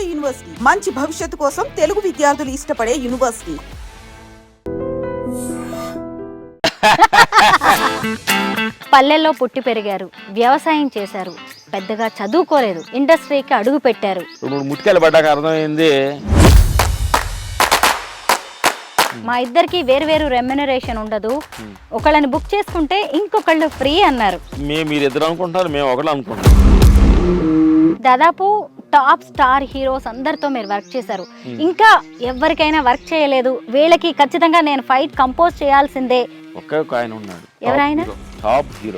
నాడు యూనివర్సిటీ మంచి భవిష్యత్తు కోసం తెలుగు విద్యార్థులు ఇష్టపడే యూనివర్సిటీ. పల్లెల్లో పుట్టి పెరిగారు, వ్యవసాయం చేశారు, పెద్దగా చదువుకోలేదు, ఇండస్ట్రీకి అడుగు పెట్టారు. ముట్టుకెళ్ళి పడ్డాక అర్థమైంది మా ఇద్దరికి వేరు వేరు రెమ్యునరేషన్ ఉండదు, ఒకళ్ళని బుక్ చేసుకుంటే ఇంకొకళ్ళు ఫ్రీ అన్నారు. మీరు ఇద్దరు అనుకుంటున్నారు, మేము ఒకళ్ళు అనుకుంటున్నాం. దాదాపు టాప్ స్టార్ హీరోస్ అందరితో మీరు వర్క్ చేశారు, ఇంకా ఎవరికైనా వర్క్ చేయలేదు, వీళ్ళకి ఖచ్చితంగా నేను ఫైట్ కంపోజ్ చేయాల్సిందే. ఒకే ఒక ఆయన ఉన్నాడు, ఎవరైనా టాప్ హీరో,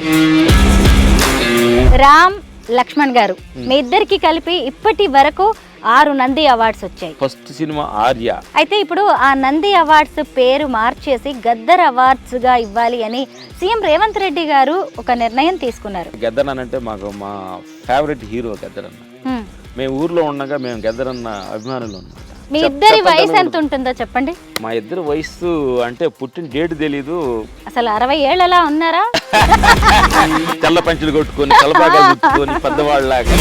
రామ్ లక్ష్మణ్ గారు. మీ ఇద్దరికి కలిపి ఇప్పటి వరకు 6 నంది అవార్డ్స్ వచ్చాయి. First cinema Arya. అయితే ఇప్పుడు ఆ నంది అవార్డ్స్ పేరు మార్చేసి గద్దర్ అవార్డ్స్ గా ఇవ్వాలి అని సీఎం రేవంత్ రెడ్డి గారు ఒక నిర్ణయం తీసుకున్నారు. గద్దర్ అంటే మాకు మా ఫేవరెట్ హీరో గద్దర్ అన్న. మేము ఊర్లో ఉండగా మేము గద్దర్ అన్న అభిమానులు ఉన్నాం. మీ ఇద్దరి వయసు ఎంత ఉంటుందో చెప్పండి. మా ఇద్దరు వయసు అంటే పుట్టిన డేట్ తెలీదు. అసలు 60 ఏళ్ళలా ఉన్నారా? తెల్ల పంచులు కొట్టుకొని తలపాగాలు చుట్టుకొని పెద్దవాళ్ళలాగా.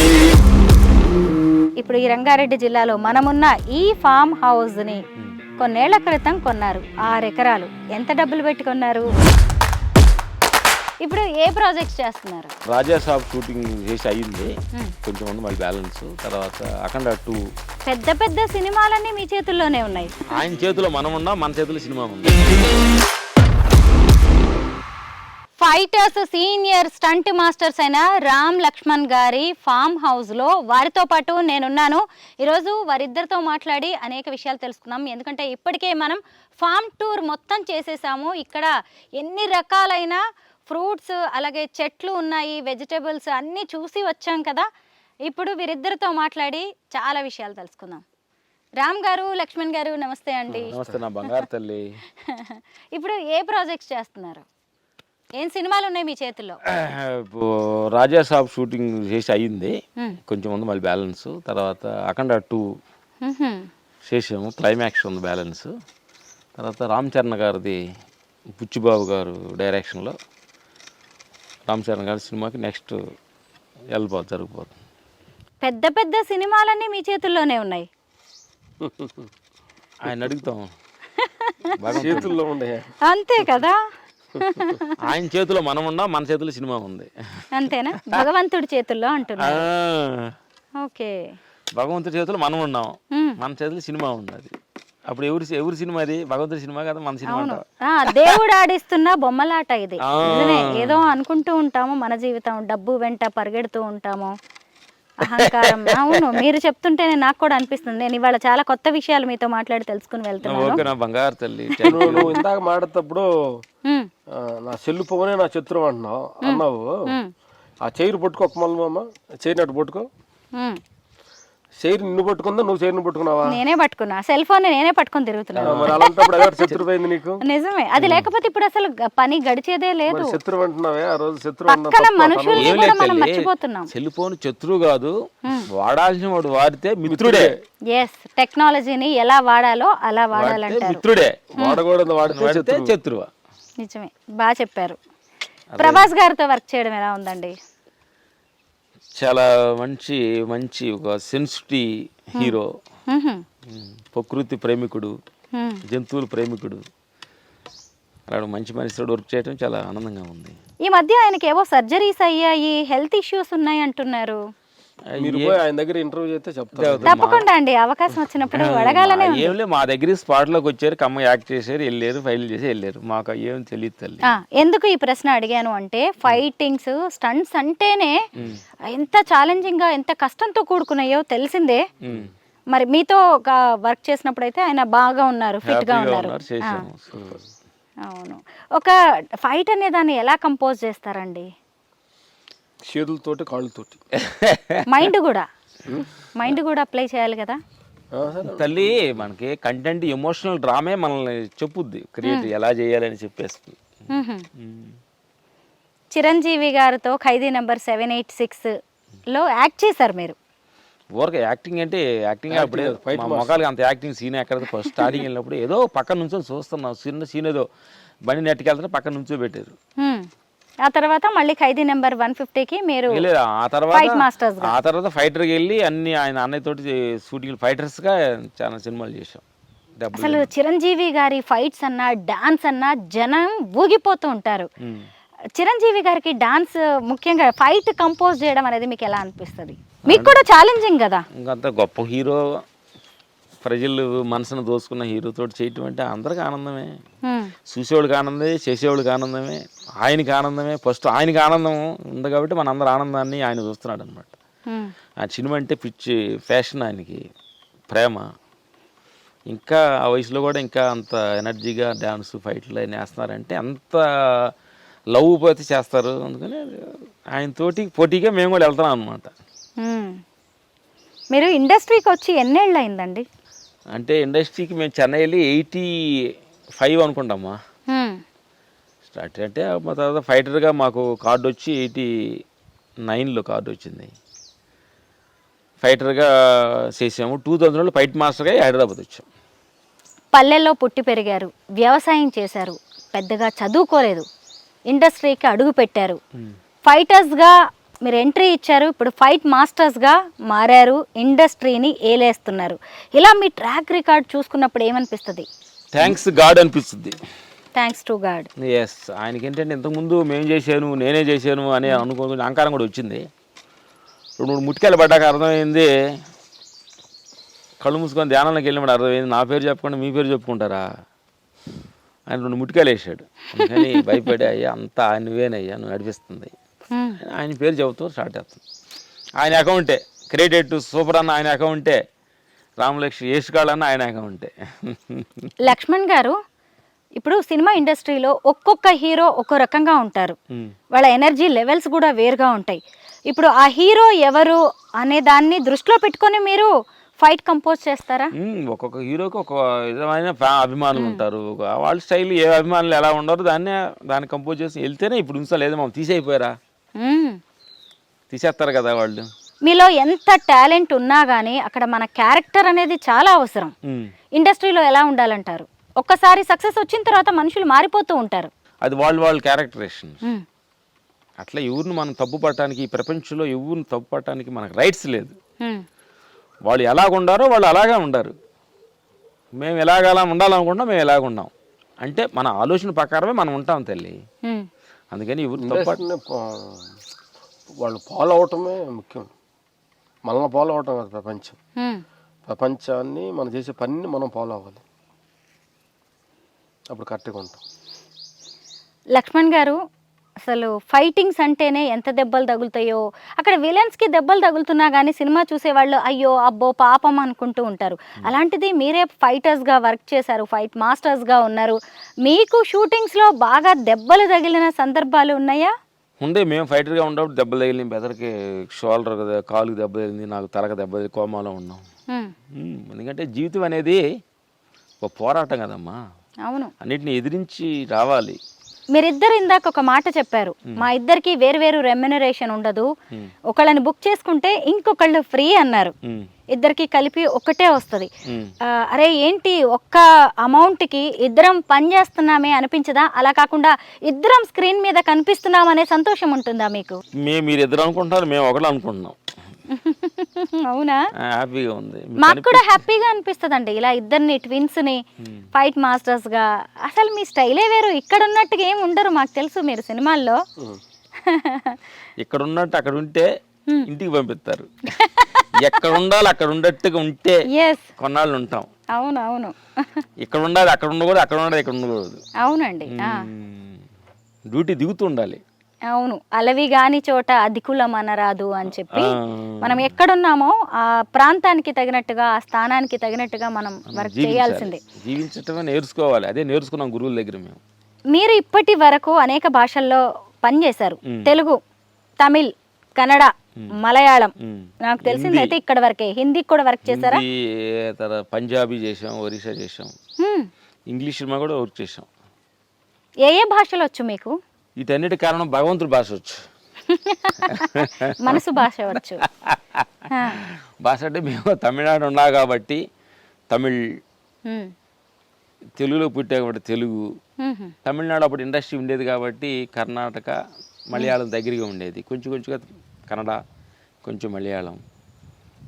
ఇప్పుడు ఈ రంగారెడ్డి జిల్లాలో మనమున్న ఈ ఫామ్ హౌస్ ని కొన్నేళ్ల క్రితం కొన్నారు. 6 ఎకరాలు. ఎంత డబ్బులు పెట్టి కొన్నారు? ఇప్పుడు ఏ ప్రాజెక్ట్స్ చేస్తున్నారు? రాజా సాబ్ షూటింగ్ చేసి అయ్యింది, కొంచెం ఉంది మళ్ళీ బ్యాలెన్స్. తర్వాత అఖండ 2. పెద్ద పెద్ద సినిమాలన్నీ మీ చేతుల్లోనే ఉన్నాయి. ఆయన చేతిలో మనం ఉన్నాం, మన చేతిలో సినిమా ఉంది. ఫైటర్స్ సీనియర్ స్టంట్ మాస్టర్స్ అయిన రామ్ లక్ష్మణ్ గారి ఫామ్ హౌస్లో వారితో పాటు నేనున్నాను. ఈరోజు వారిద్దరితో మాట్లాడి అనేక విషయాలు తెలుసుకున్నాం. ఎందుకంటే ఇప్పటికే మనం ఫామ్ టూర్ మొత్తం చేసేసాము. ఇక్కడ ఎన్ని రకాలైన ఫ్రూట్స్ అలాగే చెట్లు ఉన్నాయి, వెజిటేబుల్స్ అన్నీ చూసి వచ్చాం కదా. ఇప్పుడు వీరిద్దరితో మాట్లాడి చాలా విషయాలు తెలుసుకుందాం. రామ్ గారు, లక్ష్మణ్ గారు, నమస్తే అండి. నమస్తే నా బంగారు తల్లి. ఇప్పుడు ఏ ప్రాజెక్ట్స్ చేస్తున్నారు? ఏం సినిమాలు ఉన్నాయి మీ చేతుల్లో? రాజా సాబ్ షూటింగ్ చేసి అయ్యింది, కొంచెం ఉంది మళ్ళీ బ్యాలెన్స్. తర్వాత అఖండ 2 చేసాము, క్లైమాక్స్ ఉంది బ్యాలెన్స్. తర్వాత రామ్ చరణ్ గారిది పుచ్చిబాబు గారు డైరెక్షన్లో రామ్ చరణ్ గారి సినిమాకి నెక్స్ట్ జరిగిపోతుంది. పెద్ద పెద్ద సినిమాలన్నీ మీ చేతుల్లోనే ఉన్నాయి. ఆయన అడుగుతాం, చేతుల్లో ఉండే అంతే కదా. ఆయన చేతిలో మనం ఉన్నాం, మన చేతిలో సినిమా ఉంది. అంతేనా? భగవంతుడి చేతుల్లో అంటున్నారు. ఓకే, భగవంతుడి చేతిలో మనం ఉన్నాం, మన చేతిలో సినిమా ఉంది. అది అప్పుడు ఎవరి సినిమా? అది భగవంతుడి సినిమా కదా, మన సినిమా. దేవుడు ఆడిస్తున్న బొమ్మలాట ఇది. ఏదో అనుకుంటూ ఉంటాము, మన జీవితం డబ్బు వెంట పరిగెడుతూ ఉంటాము, అహంకారం. అవును, మీరు చెప్తుంటేనే నాకు కూడా అనిపిస్తుంది. నేను ఇవాళ చాలా కొత్త విషయాలు మీతో మాట్లాడి తెలుసుకుని వెళ్తున్నాను. బంగారు తల్లి, నువ్వు ఇందాక మాట్లాడేటప్పుడు నా సెల్లు పోనే నా శత్రువు అన్నావు. ఆ చైరు పట్టుకో, ఒక మళ్ళీ అమ్మ చైరు అటు పట్టుకో. చైరు నిన్ను పట్టుకుందా, నువ్వు చైరుని పట్టుకున్నావా? నేనే పట్టుకున్నా, సెల్ ఫోన్ నేనే పట్టుకొని తిరుగుతున్నాను. మరి అలాంటప్పుడు ఎవరు శత్రువు అయింది నీకు? నిజమే, అది లేకపోతే ఇప్పుడు అసలు పని గడిచేదే లేదు. శత్రువు అంటున్నావే, ఆ రోజు శత్రువు మర్చిపోతున్నాం. సెల్ ఫోన్ శత్రువు కాదు, వాడాల్సిన వాడు వాడితే మిత్రుడే. ఎస్, టెక్నాలజీని ఎలా వాడాలో అలా వాడాలంటారు. మిత్రుడే, వాడకూడదు వాడితే శత్రువా. నిజమే, బాగా చెప్పారు. ప్రభాస్ గారితో వర్క్ చేయడం ఎలా ఉందండి? చాలా మంచి ఒక సెన్సిటివ్ హీరో, ప్రకృతి ప్రేమికుడు, జంతువుల ప్రేమికుడు. అలాంటి మంచి మనిషితో వర్క్ చేయడం చాలా ఆనందంగా ఉంది. ఈ మధ్య ఆయనకి ఏవో సర్జరీస్ అయ్యాయి, హెల్త్ ఇష్యూస్ ఉన్నాయి అంటున్నారు. మీరు పోయి ఆయన దగ్గర ఇంటర్వ్యూ చేస్తే చెప్తారు. తప్పకుండా అండి, అవకాశం వచ్చినప్పుడు అడగాలనే. ఏం మా దగ్గర స్పాట్ లోకి వచ్చారు, కమ్మ యాక్ట్ చేశారు, వెళ్ళారు, ఫైల్ చేసి వెళ్ళారు. మాకు ఏం తెలియదు తల్లి. ఎందుకు ఈ ప్రశ్న అడిగాను అంటే, ఫైటింగ్స్ స్టంట్స్ అంటేనే ఎంత ఛాలెంజింగ్ గా, ఎంత కష్టంతో కూడుకున్నాయో తెలిసిందే. మరి మీతో వర్క్ చేసినప్పుడు అయితే ఆయన బాగా ఉన్నారు, ఫిట్ గా ఉన్నారు. అవును, ఒక ఫైట్ అనే దాన్ని ఎలా కంపోజ్ చేస్తారండి? చేతులతోటి, కాళ్ళతోటి. మైండ్ కూడా అప్లై చేయాలి కదా తల్లి. మనకి కంటెంట్ ఎమోషనల్ డ్రామే మనల్ని చెప్పుద్ది, క్రియేట్ ఎలా చేయాలని చెప్పేస్తుంది. చిరంజీవి గారితో ఖైదీ నెంబర్ 786 లో యాక్ట్ చేశారు మీరు. ఊరక యాక్టింగ్ అంటే యాక్టింగ్ అప్పుడే మా మొఖాలకి అంత యాక్టింగ్ సీన్ ఎక్కడ ఫస్ట్ స్టార్టింగ్ వెళ్ళినప్పుడు ఏదో పక్కన నుంచి చూస్తున్నాం, చిన్న సీన్ ఏదో బండి నెట్టుకెళ్తే పక్కన నుంచో పెట్టారు. ఆ తర్వాత మళ్ళీ ఖైదీ నెంబర్ 150కి మీరు లేదు, ఫైట్ మాస్టర్స్ ఆ తర్వాత ఫైటర్కి వెళ్ళి అన్ని ఆయన అన్నయ్య తోటి షూటింగ్ ఫైటర్స్గా చాలా సినిమాలు చేసాం. అసలు చిరంజీవి గారి ఫైట్స్ అన్నా డాన్స్ అన్నా జనం ఊగిపోతూ ఉంటారు. చిరంజీవి గారికి డాన్స్ ముఖ్యంగా ఫైట్ కంపోజ్ చేయడం అనేది మీకు ఎలా అనిపిస్తుంది? మీకు కూడా ఛాలెంజింగ్ కదా. ఇంకంత గొప్ప హీరో, ప్రజలు మనసును దోసుకున్న హీరోతో చేయటం అంటే అందరికి ఆనందమే. చూసేవాళ్ళకి ఆనందమే, చేసేవాళ్ళకి ఆనందమే, ఆయనకి ఆనందమే. ఫస్ట్ ఆయనకి ఆనందం ఉంది కాబట్టి మన అందరి ఆనందాన్ని ఆయన చూస్తున్నాడు అనమాట. ఆ సినిమా అంటే పిచ్చి ఫ్యాషన్, ఆయనకి ప్రేమ. ఇంకా ఆ వయసులో కూడా ఇంకా అంత ఎనర్జీగా డ్యాన్స్ ఫైట్లు అయినా వేస్తున్నారంటే అంత లవ్ పోతే చేస్తారు. అందుకని ఆయనతోటి పోటీగా మేము కూడా వెళ్తున్నాం అనమాట. మీరు ఇండస్ట్రీకి వచ్చి ఎన్నేళ్ళు అయిందండి? అంటే ఇండస్ట్రీకి మేము చెన్నై వెళ్ళి 85 అనుకుంటామా స్టార్ట్. అంటే మా తర్వాత ఫైటర్గా మాకు కార్డు వచ్చి 89లో కార్డు వచ్చింది. ఫైటర్గా చేసాము. 2000లో ఫైట్ మాస్టర్గా హైదరాబాద్ వచ్చాం. పల్లెల్లో పుట్టి పెరిగారు, వ్యవసాయం చేశారు, పెద్దగా చదువుకోలేదు, ఇండస్ట్రీకి అడుగు పెట్టారు, ఫైటర్స్గా మీరు ఎంట్రీ ఇచ్చారు, ఇప్పుడు ఫైట్ మాస్టర్స్గా మారారు, ఇండస్ట్రీని ఏలేస్తున్నారు. ఇలా మీ ట్రాక్ రికార్డ్ చూసుకున్నప్పుడు ఏమనిపిస్తుంది? థ్యాంక్స్ గాడ్ అనిపిస్తుంది. Thanks to God. ఎస్, ఆయనకి ఏంటంటే ఇంతకుముందు మేము చేశాను, నేనే చేశాను అనే అనుకోని అహంకారం కూడా వచ్చింది. 2-3 ముట్టికాయలు పడ్డాక అర్థమైంది, కళ్ళు మూసుకొని ధ్యానంలోకి వెళ్ళినప్పుడు అర్థమైంది, నా పేరు చెప్పకుండా మీ పేరు చెప్పుకుంటారా. ఆయన 2 ముట్టికాయలు వేసాడు. అందుకని భయపడి, అయ్యా అంతా నువ్వేనయ్యా, నువ్వు నడిపిస్తుంది, ఆయన పేరు చెబుతూ స్టార్ట్ చేస్తాం. ఆయన అకౌంటే క్రెడిట్ సూపర్ అన్న ఆయన అకౌంటే, రామలక్ష్మి ఏసుగాళ్ళన్న ఆయన అకౌంటే. లక్ష్మణ్ గారు, ఇప్పుడు సినిమా ఇండస్ట్రీలో ఒక్కొక్క హీరో ఒక్కో రకంగా ఉంటారు, వాళ్ళ ఎనర్జీ లెవెల్స్ కూడా వేరుగా ఉంటాయి. ఇప్పుడు ఆ హీరో ఎవరు అనే దాన్ని దృష్టిలో పెట్టుకొని మీరు ఫైట్ కంపోజ్ చేస్తారా? ఒక్కొక్క హీరోకి ఒక విధమైన అభిమానులు ఉంటారు. వాళ్ళ స్టైల్ ఏ అభిమానులు ఎలా ఉండరు దాన్ని కంపోజ్ చేసి వెళ్తేనే. ఇప్పుడు ఉంచలేదు, మనం తీసేయిపోయారా, తీసేస్తారు కదా వాళ్ళు. మీలో ఎంత టాలెంట్ ఉన్నా కానీ అక్కడ మన క్యారెక్టర్ అనేది చాలా అవసరం. ఇండస్ట్రీలో ఎలా ఉండాలంటారు? ఒక్కసారి సక్సెస్ వచ్చిన తర్వాత మనుషులు మారిపోతూ ఉంటారు. అది వాళ్ళ క్యారెక్టరేషన్. అట్లా ఎవరిని మనం తప్పు పట్టడానికి, ఈ ప్రపంచంలో ఎవరిని తప్పు పట్టడానికి మనకు రైట్స్ లేదు. వాళ్ళు ఎలాగ ఉండారో వాళ్ళు అలాగే ఉండారు. మేము ఎలాగలా ఉండాలనుకుంటాం, మేము ఎలాగ ఉన్నాం అంటే మన ఆలోచన ప్రకారమే మనం ఉంటాం తల్లి. అందుకని ఎవరు వాళ్ళు ఫాలో అవటమే ముఖ్యం. మనల్ని ఫాలో అవటం కాదు ప్రపంచం. ప్రపంచాన్ని మనం చేసే పనిని మనం ఫాలో అవ్వాలి, అప్పుడు కరెక్ట్గా ఉంటాం. లక్ష్మణ్ గారు, అసలు ఫైటింగ్స్ అంటేనే ఎంత దెబ్బలు తగులుతాయో. అక్కడ విలన్స్కి దెబ్బలు తగులుతున్నా కానీ సినిమా చూసేవాళ్ళు అయ్యో అబ్బో పాపం అనుకుంటూ ఉంటారు. అలాంటిది మీరే ఫైటర్స్గా వర్క్ చేశారు, ఫైట్ మాస్టర్స్గా ఉన్నారు. మీకు షూటింగ్స్లో బాగా దెబ్బలు తగిలిన సందర్భాలు ఉన్నాయా? ఉండే. మేము ఫైటర్గా ఉన్నప్పుడు దెబ్బలు తగిలింది, బెదర్కి షోల్డర్ కాలుకి దెబ్బ తగిలింది, నాకు తలకు దెబ్బ తగిలి కోమాలో ఉన్నాం. ఎందుకంటే జీవితం అనేది ఒక పోరాటం కదమ్మా. అవును, అన్నిటిని ఎదిరించి రావాలి. మీరిద్దరు ఇందాక ఒక మాట చెప్పారు, మా ఇద్దరికి వేరు రెమ్యునరేషన్ ఉండదు, ఒకళ్ళని బుక్ చేసుకుంటే ఇంకొకళ్ళు ఫ్రీ అన్నారు. ఇద్దరికి కలిపి ఒక్కటే వస్తుంది. అరే ఏంటి ఒక్క అమౌంట్కి ఇద్దరం పని చేస్తున్నామే అనిపించదా? అలా కాకుండా ఇద్దరం స్క్రీన్ మీద కనిపిస్తున్నాం అనే సంతోషం ఉంటుందా మీకు? మీరు ఇద్దరు అనుకుంటున్నారు, మేము ఒకళ్ళు అనుకుంటున్నాం. అవునా? హ్యాపీగా ఉంది. మాకు కూడా హ్యాపీగా అనిపిస్తుంది అండి, ఇలా ఇద్దరిని ట్విన్స్ ని ఫైట్ మాస్టర్స్ గా. అసలు మీ స్టైలే వేరు, ఇక్కడ ఉన్నట్టుగా ఏమి ఉండరు. మాకు తెలుసు మీరు సినిమాల్లో ఇక్కడ ఉన్నట్టు అక్కడ ఉంటే ఇంటికి పంపిస్తారు. ఎక్కడ ఉండాలి అక్కడ ఉండట్టుగా ఉంటే కొన్నాళ్ళు ఉంటాం. అవును, ఇక్కడ ఉండాలి అక్కడ ఉండకూడదు, అక్కడ ఉండాలి ఇక్కడ ఉండకూడదు. అవునండి, డ్యూటీ దిగుతూ ఉండాలి. అవును, అలవి గాని చోట అధికులం అనరాదు అని చెప్పి మనం ఎక్కడున్నామో ఆ ప్రాంతానికి తగినట్టుగా, ఆ స్థానానికి తగినట్టుగా మనం వర్క్ చేయాల్సిందే. జీవించటమే నేర్చుకోవాలి. అదే నేర్చుకున్నాం గురువుల దగ్గర. మీరు ఇప్పటి వరకు అనేక భాషల్లో పనిచేశారు, తెలుగు, తమిళ్, కన్నడ, మలయాళం, నాకు తెలిసింది అయితే ఇక్కడ వరకే. హిందీ కూడా వర్క్ చేశారా? పంజాబీ చేసాం, ఒరిస్సా చేసాం, ఇంగ్లీష్ సినిమా కూడా వర్క్ చేసాం. ఏ భాషలు వచ్చు మీకు? వీటన్నిటి కారణం భగవంతుడి భాష వచ్చు, మనసు భాష వచ్చు. భాష అంటే మేము తమిళనాడు ఉన్నా కాబట్టి తమిళ్, తెలుగులో పుట్టా కాబట్టి తెలుగు, తమిళనాడు అప్పుడు ఇండస్ట్రీ ఉండేది కాబట్టి కర్ణాటక, మలయాళం దగ్గరగా ఉండేది, కొంచెం కొంచెంగా కన్నడ, కొంచెం మలయాళం,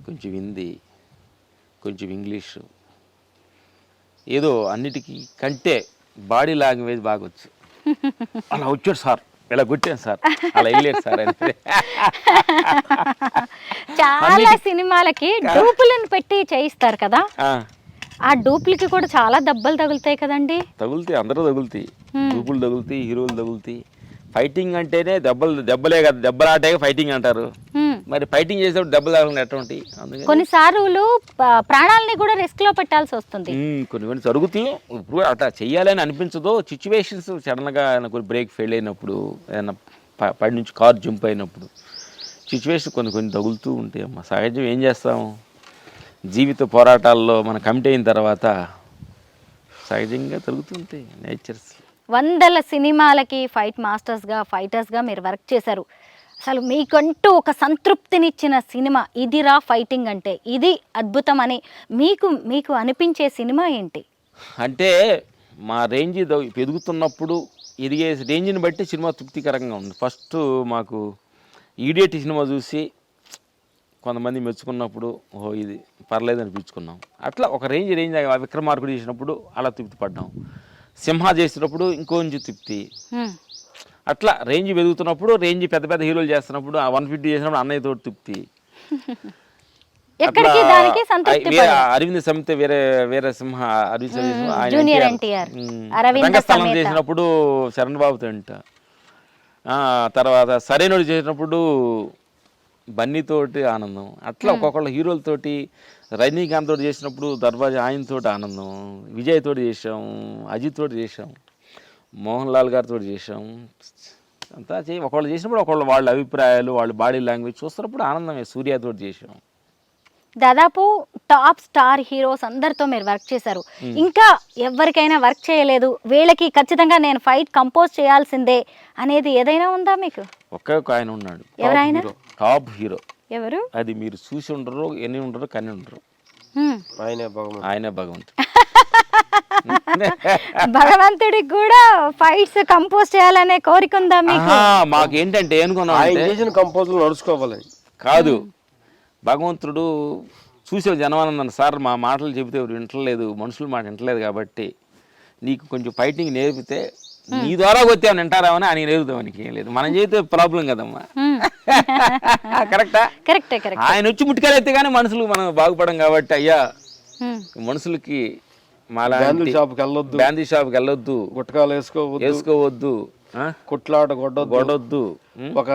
కొంచెం హిందీ, కొంచెం ఇంగ్లీషు, ఏదో అన్నిటికీ కంటే బాడీ లాంగ్వేజ్ బాగా వచ్చు. అలా వచ్చాడు సార్, ఇలా కొట్టాను సార్, అలా వెళ్ళాడు సార్ అంటే. చాలా సినిమాలకి డూపులను పెట్టి చేయిస్తారు కదా, ఆ డూపులకి కూడా చాలా దెబ్బలు తగులుతాయి కదండి. తగులుతాయి, అందరూ తగులుతాయి, డూపులు తగులుతాయి, హీరోలు తగులుతాయి. ఫైటింగ్ అంటేనే దెబ్బలే కదా, దెబ్బలాటే ఫైటింగ్ అంటారు. మరి ఫైటింగ్ చేసేటప్పుడు దెబ్బలు తగలకుండా ఎటువంటి, అందుకని కొన్నిసార్లు ప్రాణాలని కూడా రిస్క్ లో పెట్టాల్సి వస్తుంది. కొన్ని జరుగుతాయి. ఇప్పుడు అట్లా చెయ్యాలని అనిపించదు, సిచ్యువేషన్స్ సడన్గా కొన్ని బ్రేక్ ఫెయిల్ అయినప్పుడు, ఏదైనా పడి నుంచి కారు జంప్ అయినప్పుడు సిచ్యువేషన్ కొన్ని తగులుతూ ఉంటాయి అమ్మ. సహజం, ఏం చేస్తాము, జీవిత పోరాటాల్లో మనం కమిట్ అయిన తర్వాత సహజంగా జరుగుతుంటాయి, నేచర్స్. వందల సినిమాలకి ఫైట్ మాస్టర్స్గా, ఫైటర్స్గా మీరు వర్క్ చేశారు. అసలు మీకంటూ ఒక సంతృప్తినిచ్చిన సినిమా ఇదిరా ఫైటింగ్ అంటే, ఇది అద్భుతం అని మీకు అనిపించే సినిమా ఏంటి? అంటే మా రేంజ్ ఎదుగుతున్నప్పుడు ఎదిగే రేంజ్ని బట్టి సినిమా తృప్తికరంగా ఉంది. ఫస్ట్ మాకు ఈడియట్ సినిమా చూసి కొంతమంది మెచ్చుకున్నప్పుడు ఓహో ఇది పర్లేదు అనిపించుకున్నాం. అట్లా ఒక రేంజ్ విక్రమార్కుడు చేసినప్పుడు అలా తృప్తి పడ్డాం. సింహ చేసినప్పుడు ఇంకొంచెం తృప్తి. అట్లా రేంజ్ పెరుగుతున్నప్పుడు, రేంజ్ పెద్ద పెద్ద హీరోలు చేస్తున్నప్పుడు, 150 చేసినప్పుడు అన్నయ్య తోటి తృప్తి. అరవింద్ సమిత వేరే సింహ, రంగస్థలం చేసినప్పుడు శరణ్ బాబుతో అంట. తర్వాత సరైనోడు చేసినప్పుడు బన్నీతోటి ఆనందం. అట్లా ఒక్కొక్కళ్ళ హీరోలతోటి, రజనీకాంత్ తోటి చేసినప్పుడు దర్వాజా ఆయనతోటి ఆనందం, విజయ్ తోటి చేసాం, అజిత్ తోటి చేసాం, మోహన్ లాల్ గారితో చేసాం. అంతా ఒకళ్ళు చేసినప్పుడు ఒకళ్ళు వాళ్ళ అభిప్రాయాలు, వాళ్ళ బాడీ లాంగ్వేజ్ చూస్తున్నప్పుడు ఆనందమే. సూర్యతో చేసాం. దాదాపు టాప్ స్టార్ హీరోస్ అందరితో మీరు వర్క్ చేశారు. ఇంకా ఎవరికైనా వర్క్ చేయలేదు, వీళ్ళకి ఖచ్చితంగా నేను ఫైట్ కంపోజ్ చేయాల్సిందే అనేది ఏదైనా ఉందా మీకు? ఒకే ఒక ఆయన ఉన్నాడు, ఎవరైనా టాప్ హీరో. ఎవరు? అది మీరు చూసి ఉండరు, ఎన్ని ఉండరు, కన్ని ఉండరు. ఆయనే భగవంతుడు. భగవంతుడికి కూడా ఫైట్స్ కంపోజ్ చేయాలనే కోరిక ఉందా మీకు? మాకేంటంటే కంపోజ్ నడుచుకోవాలని కాదు, భగవంతుడు చూసే జనమానందన్ సార్ మా మాటలు చెబితే వింటలేదు, మనుషుల మాట వింటలేదు కాబట్టి నీకు కొంచెం ఫైటింగ్ నేర్పితే నీ ద్వారా కొత్తామని వింటారామని ఆయన నేర్పుతామని ఏం లేదు, మనం చేస్తే ప్రాబ్లం కదమ్మా. కరెక్టా? కరెక్టే. ఆయన వచ్చి ముట్టుకెళ్ళైతే కానీ మనుషులు మనం బాగుపడం కాబట్టి అయ్యా మనుషులకి బ్యాందీ షాప్కి వెళ్ళొద్దు, గుట్టకాలు వేసుకోవద్దు, కొట్లాట గొడవద్దు, ఒక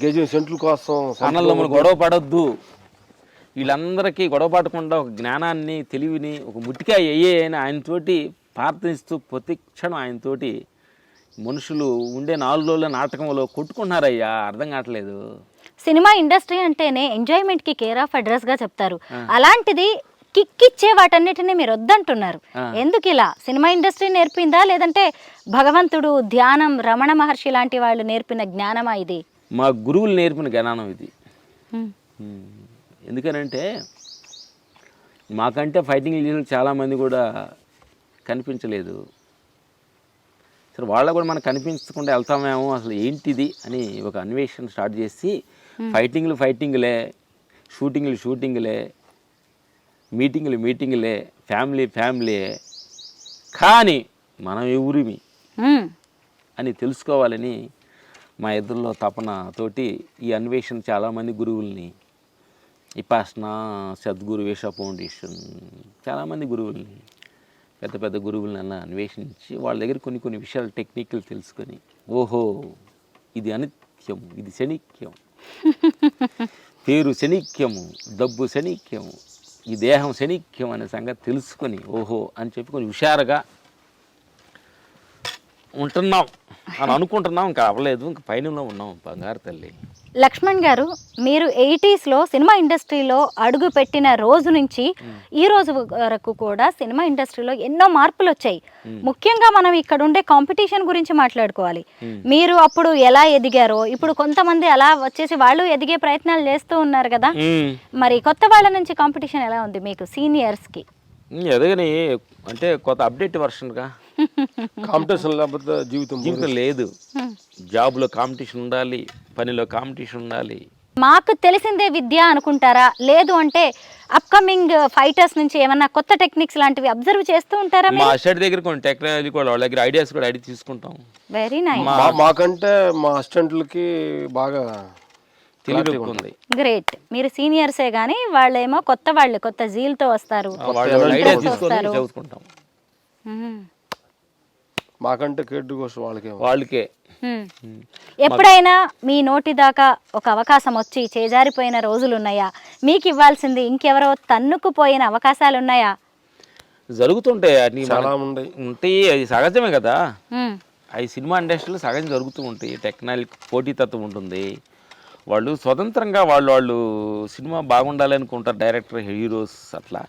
గేజీ సెంట్ల కోసం అన్నల్లో గొడవ పడొద్దు. వీళ్ళందరికీ గొడవ పడకుండా ఒక జ్ఞానాన్ని, తెలివిని, ఒక ముట్టికాయ అయ్యే అని ఆయనతోటి ప్రార్థిస్తూ ప్రతి క్షణం ఆయనతోటి మనుషులు ఉండే 4 రోజుల నాటకంలో కొట్టుకుంటున్నారయ్యా, అర్థం కావట్లేదు. సినిమా ఇండస్ట్రీ అంటేనే ఎంజాయ్మెంట్కి కేర్ ఆఫ్ అడ్రస్గా చెప్తారు. అలాంటిది కిక్కిచ్చే వాటన్నిటిని మీరు వద్దంటున్నారు. ఎందుకు ఇలా? సినిమా ఇండస్ట్రీ నేర్పిందా, లేదంటే భగవంతుడు, ధ్యానం, రమణ మహర్షి లాంటి వాళ్ళు నేర్పిన జ్ఞానమా ఇది? మా గురువులు నేర్పిన జ్ఞానం ఇది. ఎందుకనంటే మాకంటే ఫైటింగ్ చేసిన చాలామంది కూడా కనిపించలేదు. సరే వాళ్ళ కూడా మనకు కనిపించకుండా వెళ్తామేమో, అసలు ఏంటిది అని ఒక అన్వేషణ స్టార్ట్ చేసి ఫైటింగ్లే, షూటింగ్లే, మీటింగ్లే, ఫ్యామిలీ, కానీ మనం ఎవరిమి అని తెలుసుకోవాలని మా ఇద్దరిలో తపనతోటి ఈ అన్వేషణ చాలామంది గురువుల్ని, విపాసనా, సద్గురు, వేష ఫౌండేషన్, చాలామంది గురువుల్ని, పెద్ద గురువుల్ని అలా అన్వేషించి వాళ్ళ దగ్గర కొన్ని విషయాలు, టెక్నిక్లు తెలుసుకొని ఓహో ఇది అనిత్యం, ఇది శనిక్యం, పేరు శనిక్యము, డబ్బు శనిక్యము, ఈ దేహం శనిక్యం అనే సంగతి తెలుసుకొని ఓహో అని చెప్పి కొంచెం హుషారుగా ఉంటున్నాం అని అనుకుంటున్నాం. ఇంకా అవ్వలేదు, ఇంకా పైన ఉన్నాం. బంగారు తల్లి. లక్ష్మణ్ గారు, మీరు 80s సినిమా ఇండస్ట్రీలో అడుగు పెట్టిన రోజు నుంచి ఈ రోజు వరకు కూడా సినిమా ఇండస్ట్రీలో ఎన్నో మార్పులు వచ్చాయి. ముఖ్యంగా మనం ఇక్కడ ఉండే కాంపిటీషన్ గురించి మాట్లాడుకోవాలి. మీరు అప్పుడు ఎలా ఎదిగారో, ఇప్పుడు కొంతమంది అలా వచ్చేసి వాళ్ళు ఎదిగే ప్రయత్నాలు చేస్తూ ఉన్నారు కదా. మరి కొత్త వాళ్ళ నుంచి కాంపిటీషన్ ఎలా ఉంది మీకు, సీనియర్స్కి? ఎదగని అంటే కొత్త అప్డేట్ వర్షన్గా కాంపిటీషన్ లేకపోతే జీవితం జీవితం లేదు. జాబ్లో కాంపిటీషన్ ఉండాలి, పనిలో కాంపిటీషన్ ఉండాలి. మాకు తెలిసిందే విద్య అనుకుంటారా, లేదు అంటే అప్కమింగ్ ఫైటర్స్ నుంచి ఏమన్నా కొత్త టెక్నిక్స్ లాంటివి అబ్జర్వ్ చేస్తూ ఉంటారా? మా అసిస్టెంట్ దగ్గర కొన్ని టెక్నాలజీ కూడా వాళ్ళ దగ్గర ఐడియాస్ కూడా అడిగి తీసుకుంటాం. Very nice. మాకంటే మా అసిస్టెంట్లకి బాగా తెలియకుంది. గ్రేట్. మీరు సీనియర్సే కానీ వాళ్ళేమో కొత్త వాళ్ళు, కొత్త జీల్తో వస్తారు. ఐడియా తీసుకొని చదువుకుంటాం. మాకంటే కేటు కోసం వాళ్ళకే. ఎప్పుడైనా మీ నోటి దాకా ఒక అవకాశం వచ్చి చేజారిపోయిన రోజులు ఉన్నాయా? మీకు ఇవ్వాల్సింది ఇంకెవరో తన్నుకుపోయిన అవకాశాలు ఉన్నాయా? జరుగుతుంటాయి, అన్ని చాలా ఉంటాయి. అది సహజమే కదా. అవి సినిమా ఇండస్ట్రీలో సహజం జరుగుతూ ఉంటాయి. టెక్నాలజీ పోటీతత్వం ఉంటుంది. వాళ్ళు స్వతంత్రంగా వాళ్ళు సినిమా బాగుండాలి అనుకుంటారు. డైరెక్టర్, హీరోస్ అట్లా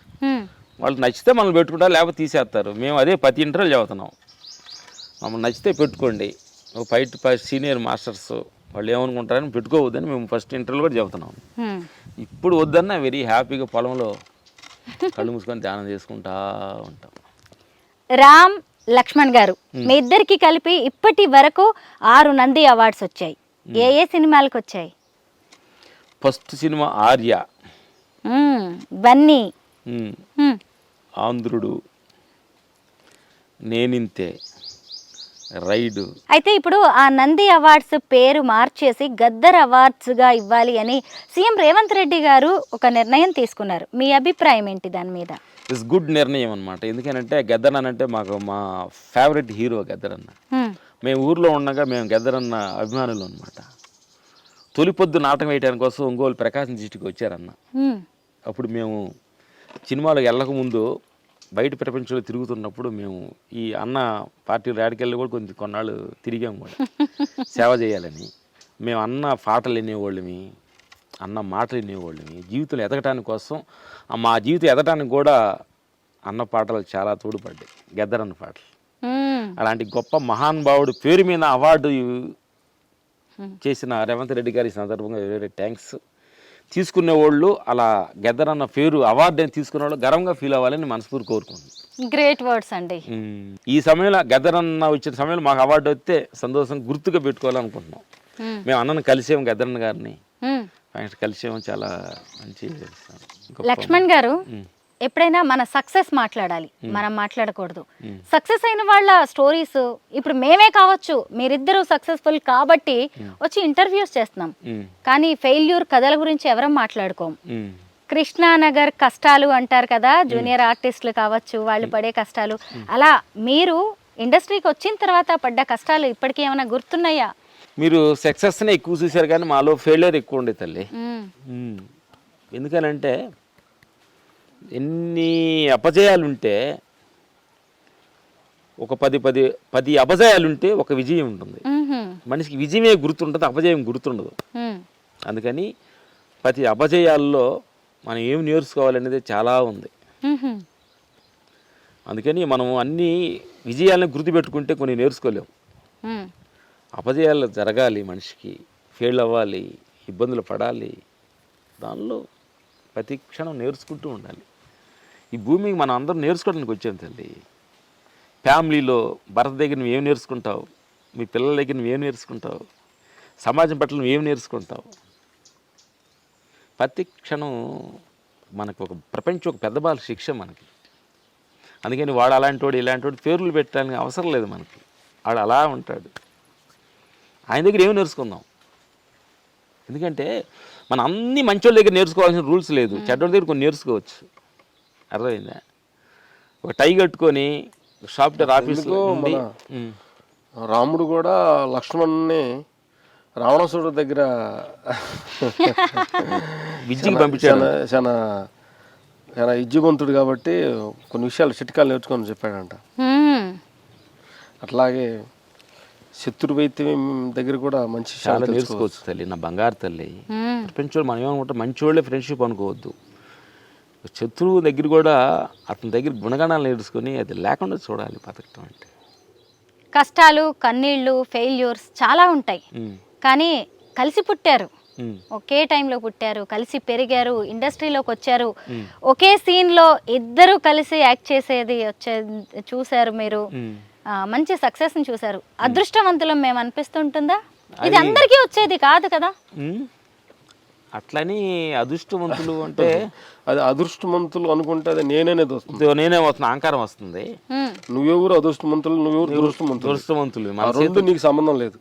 వాళ్ళు నచ్చితే మనల్ని పెట్టుకుంటారు, లేకపోతే తీసేస్తారు. మేము అదే ప్రతి ఇంటర్వ్యూలు చదువుతున్నాం. మమ్మల్ని నచ్చితే పెట్టుకోండి. ఫైట్ సీనియర్ మాస్టర్స్ వాళ్ళు ఏమనుకుంటారని పెట్టుకోవద్దని మేము ఫస్ట్ ఇంటర్వ్యూలు కూడా చెబుతున్నాం. ఇప్పుడు వద్దన్నా వెరీ హ్యాపీగా పొలంలో కళ్ళు మూసుకొని ధ్యానం చేసుకుంటా ఉంటాం. రామ్ లక్ష్మణ్ గారు, మీ ఇద్దరికి కలిపి ఇప్పటి వరకు 6 నంది అవార్డ్స్ వచ్చాయి. ఏ సినిమాలకు వచ్చాయి? ఫస్ట్ సినిమా ఆర్య, బన్నీ, ఆంధ్రుడు, నేనింతే, రైడు. అయితే ఇప్పుడు ఆ నంది అవార్డ్స్ పేరు మార్చేసి గద్దర్ అవార్డ్స్గా ఇవ్వాలి అని సీఎం రేవంత్ రెడ్డి గారు ఒక నిర్ణయం తీసుకున్నారు. మీ అభిప్రాయం ఏంటి దాని మీద? ఇట్స్ గుడ్ నిర్ణయం అనమాట. ఎందుకంటే గద్దర్ అన్న అంటే మాకు మా ఫేవరెట్ హీరో గద్దర్ అన్న. మేము ఊర్లో ఉండగా మేము గద్దర్ అన్న అభిమానులు అనమాట. తొలిపొద్దు నాటకం వేయడానికి కోసం ఒంగోలు ప్రకాశం డిస్టిక్ వచ్చారన్న. అప్పుడు మేము సినిమాలకు వెళ్ళకముందు బయట ప్రపంచంలో తిరుగుతున్నప్పుడు మేము ఈ అన్న పార్టీ రాడికెళ్ళి కూడా కొన్నాళ్ళు తిరిగాము కూడా సేవ చేయాలని. మేము అన్న పాటలు వినేవాళ్ళమి, అన్న మాటలు వినేవాళ్ళమి. జీవితంలో ఎదగటానికి కోసం మా జీవితం ఎదగటానికి కూడా అన్న పాటలు చాలా తోడ్పడ్డాయి, గద్దర్ అన్న పాటలు. అలాంటి గొప్ప మహానుభావుడు పేరు మీద అవార్డు చేసిన రేవంత్ రెడ్డి గారి సందర్భంగా వేరే థ్యాంక్స్. తీసుకునే వాళ్ళు అలా గద్దర్ అన్న పేరు అవార్డు తీసుకునే వాళ్ళు గర్వంగా ఫీల్ అవ్వాలని మనస్ఫూర్తి కోరుకుంటున్నాను. గ్రేట్ వర్డ్స్ అండి. ఈ సమయంలో గద్దర్ అన్న వచ్చిన సమయంలో మాకు అవార్డు వస్తే సంతోషం గుర్తుగా పెట్టుకోవాలనుకుంటున్నాం. మేము అన్నను కలిసాము, గద్దర్ అన్న గారిని కలిసాము. చాలా మంచి. లక్ష్మణ్ గారు, ఎప్పుడైనా మన సక్సెస్ మాట్లాడాలి, మనం మాట్లాడకూడదు. సక్సెస్ అయిన వాళ్ళ స్టోరీస్ ఇప్పుడు మేమే కావచ్చు, మీరిద్దరూ సక్సెస్ఫుల్ కాబట్టి వచ్చి ఇంటర్వ్యూస్ చేస్తున్నాం, కానీ ఫెయిల్యూర్ కథల గురించి ఎవరం మాట్లాడుకోం. కృష్ణానగర్ కష్టాలు అంటారు కదా, జూనియర్ ఆర్టిస్టులు కావచ్చు, వాళ్ళు పడే కష్టాలు. అలా మీరు ఇండస్ట్రీకి వచ్చిన తర్వాత పడ్డ కష్టాలు ఇప్పటికీ ఏమైనా గుర్తున్నాయా? మీరు సక్సెస్నే ఎక్కువ చూశారు కానీ మాలో ఫెయిల్యూర్ ఎక్కువ ఉండే తల్లి. ఎందుకనంటే ఎన్ని అపజయాలుంటే ఒక 10 అపజయాలుంటే ఒక విజయం ఉంటుంది. మనిషికి విజయమే గుర్తుంటుంది, అపజయం గుర్తుండదు. అందుకని ప్రతి అపజయాల్లో మనం ఏం నేర్చుకోవాలనేది చాలా ఉంది. అందుకని మనం అన్ని విజయాలను గుర్తుపెట్టుకుంటే కొన్ని నేర్చుకోలేము. అపజయాలు జరగాలి, మనిషికి ఫెయిల్ అవ్వాలి, ఇబ్బందులు పడాలి. దానిలో ప్రతి క్షణం నేర్చుకుంటూ ఉండాలి. ఈ భూమికి మనం అందరం నేర్చుకోవడానికి వచ్చాం తల్లి. ఫ్యామిలీలో భర్త దగ్గర నువ్వేం నేర్చుకుంటావు, మీ పిల్లల దగ్గర నువ్వేం నేర్చుకుంటావు, సమాజం పట్ల నువ్వేం నేర్చుకుంటావు. ప్రతి క్షణం మనకు ఒక ప్రపంచం, ఒక పెద్ద బాల శిక్ష మనకి. అందుకని వాడు అలాంటి వాడు ఇలాంటి వాడు పేర్లు పెట్టడానికి అవసరం లేదు మనకి. వాడు అలా ఉంటాడు. ఆయన దగ్గర ఏమి నేర్చుకుందాం. ఎందుకంటే మనం అన్ని మంచోళ్ళ దగ్గర నేర్చుకోవాల్సిన రూల్స్ లేదు, చెడ్డోళ్ళ దగ్గర కొన్ని నేర్చుకోవచ్చు. అర్థమైందా? ఒక టై కట్టుకొని సాఫ్ట్వేర్ ఆఫీస్లో రాముడు కూడా లక్ష్మణ్ని రావణాసురుడు దగ్గర విద్యకి పంపించాడు. చాలా చాలా విద్యావంతుడు కాబట్టి కొన్ని విషయాలు చిట్కాలు నేర్చుకొని చెప్పాడంట. అట్లాగే శత్రువైద్యం దగ్గర కూడా మంచి చాలా నేర్చుకోవచ్చు తల్లి, నా బంగారు తల్లి. ప్రపంచంలో మనం ఏమనుకుంటాం, మంచోళ్ళే ఫ్రెండ్షిప్ అనుకోవద్దు. శత్రువు దగ్గర కూడా అతని దగ్గర గుణగణాలు నేర్చుకొని అది లేకుండా చూడాలి బతకటం అంటే. కష్టాలు, కన్నీళ్ళు, ఫెయిల్యూర్స్ చాలా ఉంటాయి, కానీ కలిసి పుట్టారు, ఒకే టైంలో పుట్టారు, కలిసి పెరిగారు, ఇండస్ట్రీలోకి వచ్చారు, ఒకే సీన్లో ఇద్దరు కలిసి యాక్ట్ చేసేది చూశారు మీరు, మంచి సక్సెస్ని చూశారు. అదృష్టవంతులం మేము అనిపిస్తుంటుందా? ఇది అందరికీ వచ్చేది కాదు కదా. అట్లని అదృష్టవంతులు అంటే అది అదృష్టవంతులు అనుకుంటే అది నేనేది వస్తుంది, నేనే వస్తున్నా అహంకారం వస్తుంది. నువ్వెవరు అదృష్టవంతులు, నువ్వెవరు దురదృష్టవంతులు, మన రెండు నీకు సంబంధం లేదు.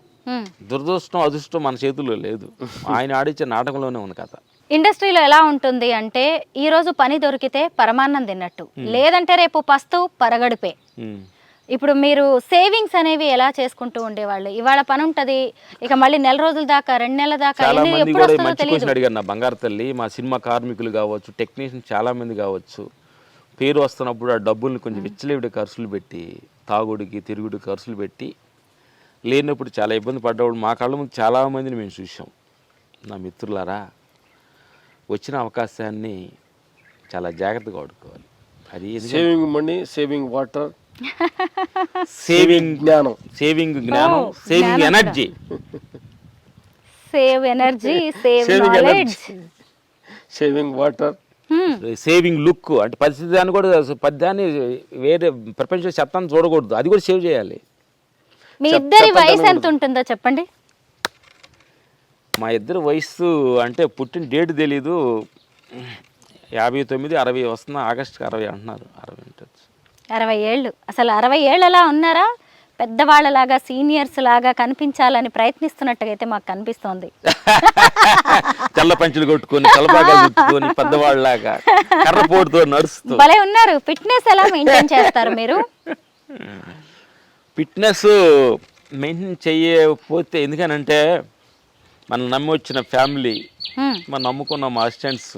దురదృష్టం అదృష్టం మన చేతుల్లో లేదు. ఆయన ఆడిచ్చే నాటకంలోనే ఉంది కథ. ఇండస్ట్రీలో ఎలా ఉంటుంది అంటే ఈ రోజు పని దొరికితే పరమాన్నం తిన్నట్టు, లేదంటే రేపు పస్తు పరగడిపే. ఇప్పుడు మీరు సేవింగ్స్ అనేవి ఎలా చేసుకుంటూ ఉండేవాళ్ళు? ఇవాళ పని ఉంటుంది, ఇక మళ్ళీ నెల రోజుల దాకా 2 నెలల దాకా చాలా మంది కూడా మంచి క్వశ్చన్ అడిగారు నా బంగారు తల్లి. మా సినిమా కార్మికులు కావచ్చు, టెక్నీషియన్ చాలా మంది కావచ్చు, పేరు వస్తున్నప్పుడు ఆ డబ్బుల్ని కొంచెం విచ్చలేవిడి ఖర్చులు పెట్టి, తాగుడికి తిరుగుడు ఖర్చులు పెట్టి లేనప్పుడు చాలా ఇబ్బంది పడ్డవాడు మా కళ్ళ ముందు చాలా మందిని మేము చూసాం. నా మిత్రులారా, వచ్చిన అవకాశాన్ని చాలా జాగ్రత్తగా వాడుకోవాలి. అది saving money, saving water, saving జ్ఞానం, saving energy, save energy, save knowledge, saving water, saving look. అంటే పరిస్థితి కూడా పద్యాన్ని వేరే ప్రపంచ చెత్తాన్ని చూడకూడదు, అది కూడా సేవ్ చేయాలి. మీ ఇద్దరి వయసు ఎంత ఉంటుందో చెప్పండి. మా ఇద్దరు వయసు అంటే పుట్టిన డేట్ తెలీదు, 59, 60 వస్తున్నా, ఆగస్టుకి 60 అంటున్నారు. 60 ఉంటుంది. 60 ఏళ్ళు. అసలు 60 ఏళ్ళలా ఉన్నారా? పెద్దవాళ్ళలాగా సీనియర్స్ లాగా కనిపించాలని ప్రయత్నిస్తున్నట్టుగా అయితే మాకు కనిపిస్తోంది. తెల్ల పంచులు కొట్టుకొని తలపాగా చుట్టుకొని పెద్దవాళ్ళలాగా కర్రపోటుతో నడుస్తూ భలే ఉన్నారు. ఫిట్నెస్ ఎలా మెయింటైన్ చేస్తారు మీరు? ఫిట్నెస్ మెయింటైన్ చేయకపోతే, ఎందుకనంటే మనం నమ్మి వచ్చిన ఫ్యామిలీ, మనం నమ్ముకున్న మా అసిస్టెంట్స్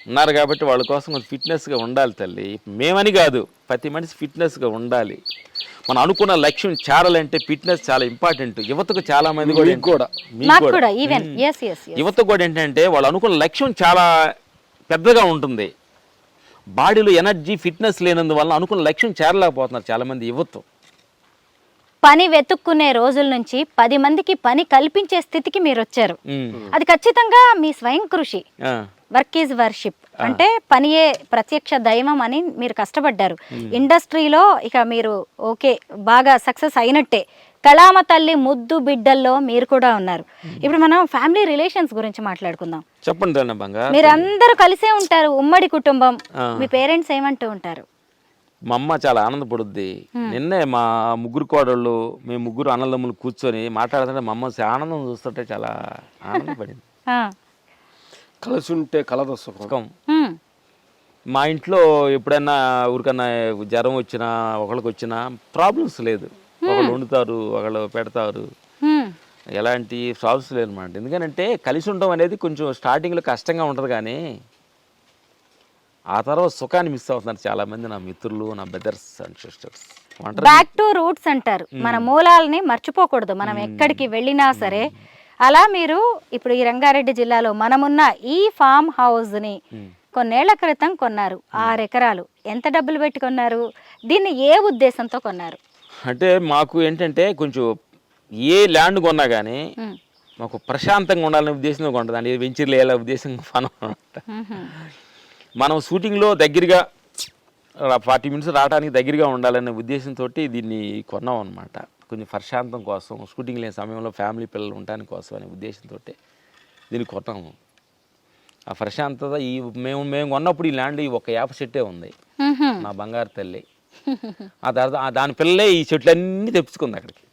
ఉన్నారు కాబట్టి వాళ్ళ కోసం కొంచెం ఫిట్నెస్గా ఉండాలి తల్లి. మేమని కాదు, ప్రతి మనిషి ఫిట్నెస్గా ఉండాలి. మనం అనుకున్న లక్ష్యం చేరాలంటే ఫిట్నెస్ చాలా ఇంపార్టెంట్. యువతకు చాలా మంది యువత కూడా ఏంటంటే వాళ్ళు అనుకున్న లక్ష్యం చాలా పెద్దగా ఉంటుంది, బాడీలో ఎనర్జీ ఫిట్నెస్ లేనందువల్ల అనుకున్న లక్ష్యం చేరలేకపోతున్నారు చాలా మంది యువత. పని వెతుక్కునే రోజుల నుంచి 10 మందికి పని కల్పించే స్థితికి మీరు వచ్చారు. అది ఖచ్చితంగా మీ స్వయం కృషి. వర్క్ ఈజ్ వర్షిప్ అంటే పనియే ప్రత్యక్ష దైవం అని మీరు కష్టపడ్డారు. ఇండస్ట్రీలో ఇక మీరు ఓకే బాగా సక్సెస్ అయినట్టే. కళామ తల్లి ముద్దు బిడ్డల్లో మీరు కూడా ఉన్నారు. ఇప్పుడు మనం ఫ్యామిలీ రిలేషన్స్ గురించి మాట్లాడుకుందాం. చెప్పండి. మీరు అందరూ కలిసే ఉంటారు, ఉమ్మడి కుటుంబం. మీ పేరెంట్స్ ఏమంటూ ఉంటారు? మా అమ్మ చాలా ఆనందపడుద్ది. నిన్నే మా ముగ్గురు కోడళ్ళు, మేము ముగ్గురు అన్నదమ్ములు కూర్చొని మాట్లాడుతుంటే మా అమ్మ ఆనందం చూస్తుంటే చాలా ఆనందపడింది. కలిసి ఉంటే కలదు సుఖం. మా ఇంట్లో ఎప్పుడైనా ఊరికన్నా జ్వరం వచ్చినా, ఒకళ్ళకి వచ్చినా ప్రాబ్లమ్స్ లేదు. ఒకళ్ళు వండుతారు, ఒకళ్ళు పెడతారు, ఎలాంటి ప్రాబ్లమ్స్ లేదు అన్నమాట. ఎందుకంటే కలిసి ఉండడం అనేది కొంచెం స్టార్టింగ్లో కష్టంగా ఉంటుంది, కానీ ఆ తర్వాత సుఖాన్ని మిస్ అవుతున్నారు చాలా మంది నా మిత్రులు, నా brothers and sisters. Back to roots అంటారు. మన మూలాలని మర్చిపోకూడదు మనం ఎక్కడికి వెళ్ళినా సరే. అలా మీరు ఇప్పుడు ఈ రంగారెడ్డి జిల్లాలో మనమున్న ఈ ఫామ్ హౌస్ని కొన్నేళ్ల క్రితం కొన్నారు. 6 ఎకరాలు. ఎంత డబ్బులు పెట్టి కొన్నారు? దీన్ని ఏ ఉద్దేశంతో కొన్నారు? అంటే మాకు ఏంటంటే కొంచెం ఏ ల్యాండ్ కొన్నా కానీ మాకు ప్రశాంతంగా ఉండాలనే ఉద్దేశంతో కొంటుంది. అంటే వెంచర్లు వేయాల ఉద్దేశం మనం షూటింగ్లో దగ్గరగా 40 మినిట్స్ రావడానికి దగ్గరగా ఉండాలనే ఉద్దేశంతో దీన్ని కొన్నాం అనమాట. కొంచెం ప్రశాంతం కోసం, షూటింగ్ లేని సమయంలో ఫ్యామిలీ పిల్లలు ఉండడానికి కోసం అనే ఉద్దేశంతో దీన్ని కొన్నాము. ఆ ప్రశాంతత మేము కొన్నప్పుడు ఈ ల్యాండ్ ఒక వేప చెట్టే ఉంది, నా బంగారు తల్లి. ఆ తర్వాత దాని పిల్లలే ఈ చెట్లన్నీ తెప్పించుకుంది అక్కడికి.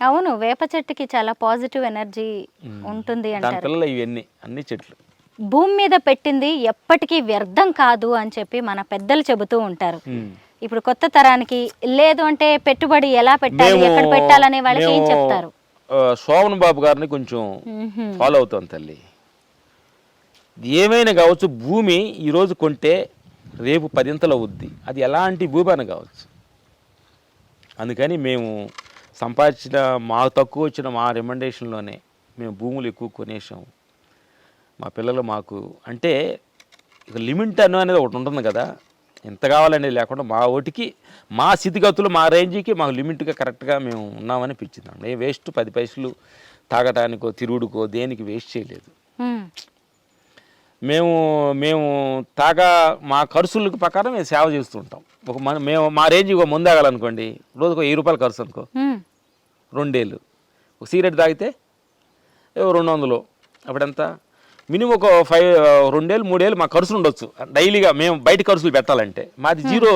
అవును, వేప చెట్టుకి చాలా పాజిటివ్ ఎనర్జీ ఉంటుంది అంటారు. దాని పిల్లలు ఇవన్నీ అన్ని చెట్లు. భూమి మీద పెట్టింది ఎప్పటికీ వ్యర్థం కాదు అని చెప్పి మన పెద్దలు చెబుతూ ఉంటారు. ఇప్పుడు కొత్త తరానికి లేదు అంటే పెట్టుబడి ఎలా పెట్టాలి, ఎక్కడ పెట్టాలనే వాళ్ళకి ఏం చెప్తారు? శోభన్ బాబు గారిని కొంచెం ఫాలో అవుతాం తల్లి. ఏమైనా కావచ్చు, భూమి ఈరోజు కొంటే రేపు 10 అవుద్ది. అది ఎలాంటి భూమి అని కావచ్చు. అందుకని మేము సంపాదించిన మాకు తక్కువ వచ్చిన మా రికమెండేషన్లోనే మేము భూములు ఎక్కువ కొనేసాము. మా పిల్లలు మాకు అంటే ఇక లిమిట్ అనేది ఒకటి ఉంటుంది కదా, ఎంత కావాలనేది లేకుండా మా ఓటికి మా స్థితిగతులు మా రేంజ్కి మాకు లిమిట్గా కరెక్ట్గా మేము ఉన్నామని పిచ్చిందండి. వేస్ట్ 10 పైసలు తాగటానికో తిరుగుడుకో దేనికి వేస్ట్ చేయలేదు. ఉమ్, మేము మా ఖర్చులకు ప్రకారం మేము సేవ చేస్తుంటాం. మేము మా రేంజ్ ఒక ముందు తాగాలనుకోండి, రోజుకు 1000 రూపాయలు ఖర్చు అనుకో, 2 ఏళ్ళు. ఒక సిగరెట్ తాగితే 200, అప్పుడెంత మినిమం ఒక 2 ఏళ్ళు 3 ఏళ్ళు మా ఖర్చులు ఉండొచ్చు డైలీగా. మేము బయట ఖర్చులు పెట్టాలంటే మాది 0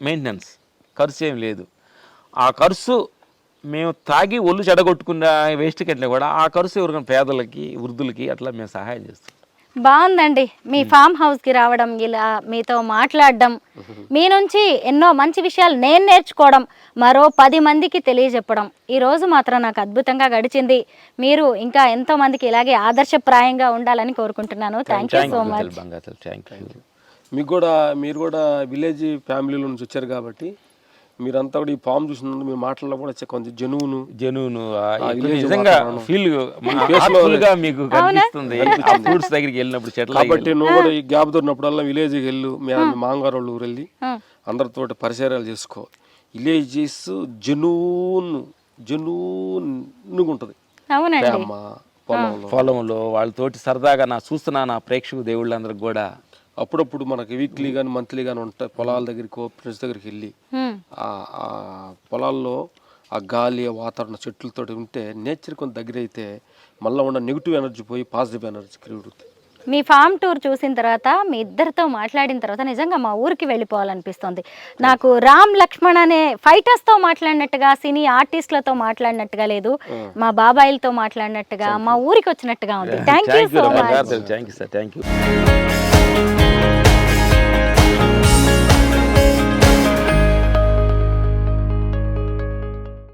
మెయింటెనెన్స్, ఖర్చు ఏం లేదు. ఆ ఖర్చు మేము తాగి ఒళ్ళు చెడగొట్టుకున్న వేస్ట్ కంటే కూడా ఆ ఖర్చు ఎవరికైనా పేదలకి వృద్ధులకి అట్లా మేము సహాయం చేస్తాం. బాగుందండి మీ ఫామ్ హౌస్కి రావడం, ఇలా మీతో మాట్లాడడం, మీ నుంచి ఎన్నో మంచి విషయాలు నేను నేర్చుకోవడం, మరో 10 మందికి తెలియజెప్పడం ఈ రోజు మాత్రం నాకు అద్భుతంగా గడిచింది. మీరు ఇంకా ఎంతో మందికి ఇలాగే ఆదర్శప్రాయంగా ఉండాలని కోరుకుంటున్నాను. Thank you so much. మీరు కూడా విలేజ్ ఫ్యామిలీలో నుంచి వచ్చారు కాబట్టి మీరంతా కూడా ఈ ఫామ్ చూసినందుకు మీ మాటల్లో కూడా కొంచెం జెన్యూన్ నిజంగా ఫీల్ గా మీకు కనిపిస్తుంది. ఫ్రూట్స్ దగ్గరికి వెళ్ళినప్పుడు చెట్ల కాబట్టి నువ్వు కూడా ఈ గ్యాప్ దొరికినప్పుడల్లా విలేజ్కి వెళ్ళు, మీ మామగారు వాళ్ళ ఊరు వెళ్ళి అందరితో పరిచయాలు చేసుకో. విలేజెస్ జెన్యూన్గా ఉంటుంది. పొలంలో వాళ్ళతోటి సరదాగా చూస్తున్నా నా ప్రేక్షకు దేవుళ్ళందరికి కూడా అప్పుడప్పుడు మనకి వీక్లీ కానీ మంత్లీ కానీ ఉంటాయి. పొలాల దగ్గరికి ఫ్రెండ్స్ దగ్గరికి వెళ్ళి ఆ పొలాల్లో ఆ గాలి ఆ వాతావరణ చెట్లతో ఉంటే నేచర్ కొంత దగ్గర అయితే మళ్ళీ ఉన్న నెగిటివ్ ఎనర్జీ పోయి పాజిటివ్ ఎనర్జీ క్రియేట్ అవుతుంది. మీ ఫామ్ టూర్ చూసిన తర్వాత మీ ఇద్దరితో మాట్లాడిన తర్వాత నిజంగా మా ఊరికి వెళ్ళిపోవాలనిపిస్తుంది నాకు. రామ్ లక్ష్మణ్ అనే ఫైటర్స్తో మాట్లాడినట్టుగా, సినీ ఆర్టిస్టులతో మాట్లాడినట్టుగా లేదు, మా బాబాయిలతో మాట్లాడినట్టుగా, మా ఊరికి వచ్చినట్టుగా ఉంది. Thank you so much. Thank you sir. Thank you.